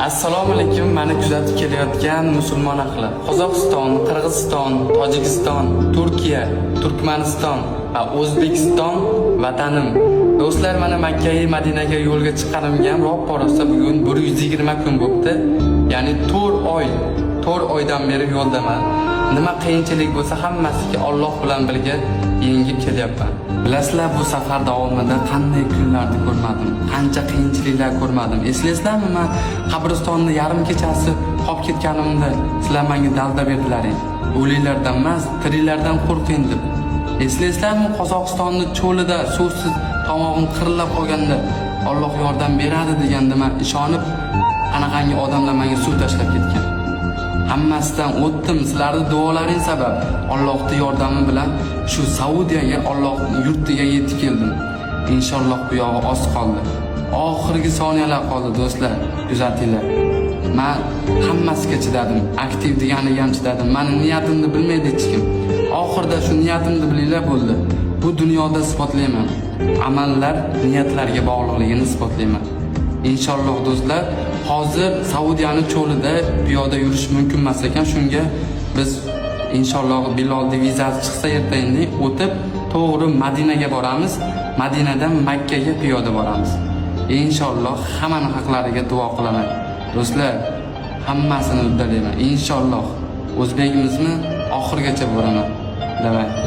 Assalomu alaykum. Meni kuzatib kelayotgan musulmon ahli. Qozog'iston, Qirg'iziston, Tojikiston, Turkiya, Turkmaniston va O'zbekiston vatanim. Do'stlar, mana Makka va Madinaga yo'lga chiqqanimga ro'porosa bugun 120 kun bo'libdi. Ya'ni 4 oydan beri yo'ldaman. Nima qiyinchilik bo'lsa hammasiga Alloh bilan birga yengib kelyapman. Bilasizlar, bu safar davomida qanday kunlarni ko'rmadim, qancha qiyinchiliklar ko'rmadim. Eslaysizlarmi, men qabristonni yarim kechasi qolib ketganimda sizlar menga dalda berdilaring. O'liklardan emas, tiriklardan qo'rqing deb. Eslaysizlarmi, Qozog'istonning cho'lida suvsiz tomog'im qirillab qolganda Alloh yordam beradi deganda men ishonib, qanaqangi odamlar menga suv tashlab ketgan. Hammasidan o'tdim, sizlarning duolaring sabab Allohning yordami bilan shu Saudiyaga, Allohning yurtiga yetib keldim. Inshaalloh bu yog'i oz qoldi. Oxirgi soniyalar qoldi do'stlar, kuzatinglar. Men hammasiga chidadim, aktiv deganiga ham chidadim. Meni niyatimni bilmaydi hech kim. Oxirida shu niyatimni bilinglar bo'ldi. Bu dunyoda isbotlayman. Amallar niyatlarga bog'liqligini isbotlayman. Inshaalloh do'stlar, hozir Saudiyaning cho'lida piyoda yurish mumkin emas ekan. Shunga biz inshaalloh Bilolning vizasi chiqsa ertayin o'tib to'g'ri Madinaga boramiz. Madinadan Makkaga piyoda boramiz. Inshaalloh hammaning haqlariga duo qilaman. Do'stlar, hammasini uddalayman. Inshaalloh o'zbekimizmi oxirgacha boraman. Davay.